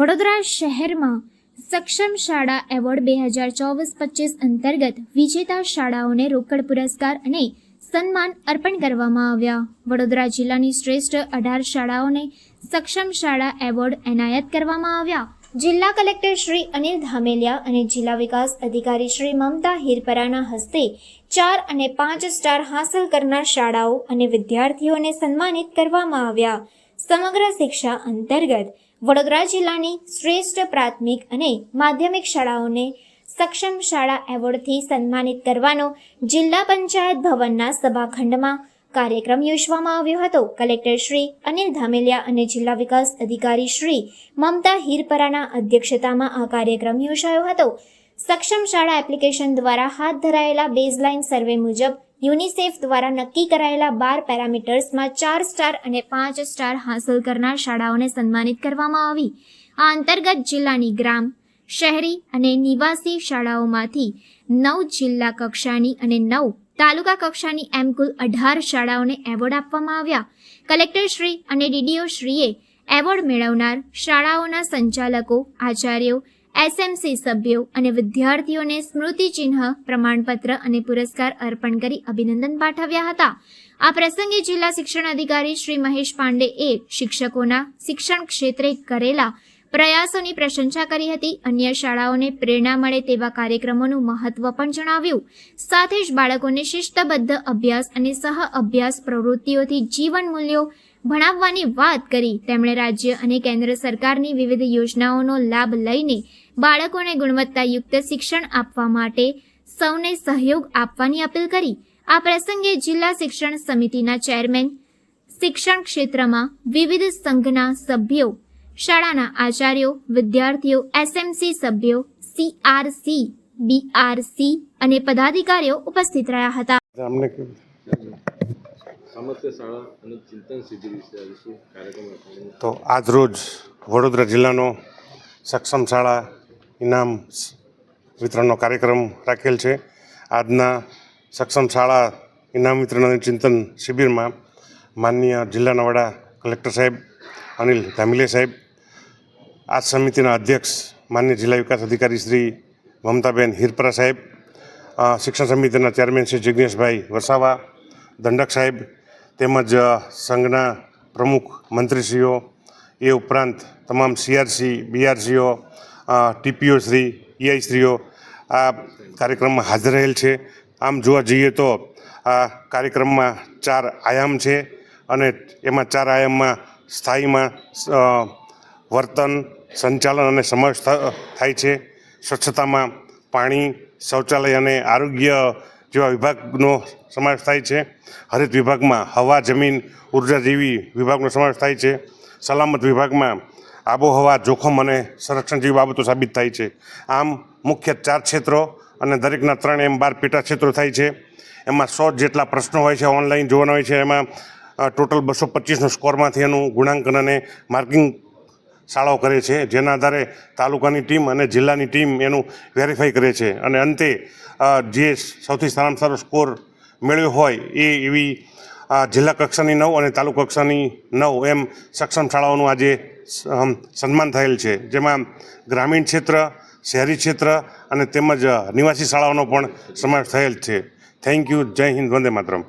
વડોદરા શહેરમાં સક્ષમ શાળા એવોર્ડ 2024-25 અંતર્ગત વિજેતા શાળાઓને રોકડ પુરસ્કાર અને સન્માન અર્પણ કરવામાં આવ્યા. વડોદરા જિલ્લાની શ્રેષ્ઠ 18 શાળાઓને સક્ષમ શાળા એવોર્ડ એનાયત કરવામાં આવ્યા. જિલ્લા કલેક્ટર શ્રી અનિલ ધામેલિયા અને જિલ્લા વિકાસ અધિકારી શ્રી મમતા હિરપરાના હસ્તે 4 અને 5 સ્ટાર હાંસલ કરનાર શાળાઓ અને વિદ્યાર્થીઓને સન્માનિત કરવામાં આવ્યા. સમગ્ર શિક્ષા અંતર્ગત વડોદરા જિલ્લાની શ્રેષ્ઠ પ્રાથમિક અને માધ્યમિક શાળાઓને સક્ષમ શાળા એવોર્ડથી સન્માનિત કરવાનો જિલ્લા પંચાયત ભવનના સભાખંડમાં કાર્યક્રમ યોજવામાં આવ્યો હતો. કલેક્ટર શ્રી અનિલ ધામેલિયા અને જિલ્લા વિકાસ અધિકારી શ્રી મમતા હિરપરાના અધ્યક્ષતામાં આ કાર્યક્રમ યોજાયો હતો. સક્ષમ શાળા એપ્લિકેશન દ્વારા હાથ ધરાયેલા બેઝલાઇન સર્વે મુજબ યુનિસેફ દ્વારા નક્કી કરાયેલા 12 પેરામીટર્સમાં 4 સ્ટાર અને 5 સ્ટાર હાંસલ કરનાર શાળાઓને સન્માનિત કરવામાં આવી. આ અંતર્ગત જિલ્લાની ગ્રામ, શહેરી અને નિવાસી શાળાઓમાંથી 9 જિલ્લા કક્ષાની અને 9 તાલુકા કક્ષાની એમ કુલ 18 શાળાઓને એવોર્ડ આપવામાં આવ્યા. કલેક્ટર શ્રી અને ડીડીઓ શ્રીએ એવોર્ડ મેળવનાર શાળાઓના સંચાલકો, આચાર્યો, એસએમસી સભ્યો અને વિદ્યાર્થીઓને સ્મૃતિચિહ્ન, પ્રમાણપત્ર અને પુરસ્કાર અર્પણ કરી અભિનંદન પાઠવ્યા હતા. આ પ્રસંગે જિલ્લા શિક્ષણ અધિકારી શ્રી મહેશ પાંડેએ શિક્ષકોના શિક્ષણ ક્ષેત્રે કરેલા પ્રયાસોની પ્રશંસા કરી હતી. અન્ય શાળાઓને પ્રેરણા મળે તેવા કાર્યક્રમોનું મહત્વ પણ જણાવ્યું. સાથે જ બાળકોને શિસ્તબદ્ધ અભ્યાસ અને સહ અભ્યાસ પ્રવૃત્તિઓથી જીવન મૂલ્યો ભણાવવાની વાત કરી. તેમણે રાજ્ય અને કેન્દ્ર સરકારની વિવિધ યોજનાઓનો લાભ લઈને બાળકોને ગુણવત્તાયુક્ત શિક્ષણ આપવા માટે સૌને સહયોગ આપવાની અપીલ કરી. આ પ્રસંગે જિલ્લા શિક્ષણ સમિતિના ચેરમેન, શિક્ષણ ક્ષેત્રમાં વિવિધ સંઘના સભ્યો, શાળાના આચાર્યો, વિદ્યાર્થીઓ, એસએમસી સભ્યો, સીઆરસી, બીઆરસી અને પદાધિકારીઓ ઉપસ્થિત રહ્યા હતા. તો આજ રોજ વડોદરા જિલ્લાનો સક્ષમ શાળા ઇનામ વિતરણનો કાર્યક્રમ રાખેલ છે. આજના સક્ષમ શાળા ઇનામ વિતરણ અને ચિંતન શિબિરમાં માનનીય જિલ્લાના વડા કલેક્ટર સાહેબ અનિલ ધામેલિયા સાહેબ, આ સમિતિના અધ્યક્ષ માનનીય જિલ્લા વિકાસ અધિકારી શ્રી મમતાબેન હિરપરા સાહેબ, શિક્ષણ સમિતિના ચેરમેન શ્રી જિગ્નેશભાઈ વસાવા, દંડક સાહેબ તેમજ સંઘના પ્રમુખ મંત્રીશ્રીઓ, એ ઉપરાંત તમામ સીઆરસી, બીઆરસીઓ, ટીપીઓ શ્રી, ઈઆઈ શ્રીઓ આ કાર્યક્રમમાં હાજર રહેલ છે. આમ જોવા જઈએ તો આ કાર્યક્રમમાં 4 આયામ છે અને એમાં 4 આયામમાં સ્થાયીમાં વર્તન, સંચાલન અને સમાવેશ થાય છે. સ્વચ્છતામાં પાણી, શૌચાલય અને આરોગ્ય જેવા વિભાગનો સમાવેશ થાય છે. હરિત વિભાગમાં હવા, જમીન, ઉર્જા જેવી વિભાગનો સમાવેશ થાય છે. સલામત વિભાગમાં આબોહવા, જોખમ અને સંરક્ષણ જેવી બાબતો સાબિત થાય છે. આમ મુખ્ય 4 ક્ષેત્રો અને દરેકના 3 એમ 12 પેટા ક્ષેત્રો થાય છે. એમાં 100 જેટલા પ્રશ્નો હોય છે, ઓનલાઈન જોવાના હોય છે. એમાં ટોટલ 225નો સ્કોરમાંથી એનું ગુણાંકન અને માર્કિંગ શાળાઓ કરે છે, જેના આધારે તાલુકાની ટીમ અને જિલ્લાની ટીમ એનું વેરીફાઈ કરે છે અને અંતે જે સૌથી સારામાં સારો સ્કોર મેળવ્યો હોય એવી જિલ્લા કક્ષાની 9 અને તાલુકા કક્ષાની 9 એમ સક્ષમ શાળાઓનું આજે સન્માન થયેલ છે, જેમાં ગ્રામીણ ક્ષેત્ર, શહેરી ક્ષેત્ર અને તેમજ નિવાસી શાળાઓનો પણ સમાવેશ થયેલ છે. Thank you. જય હિન્દ. વંદે માતરમ.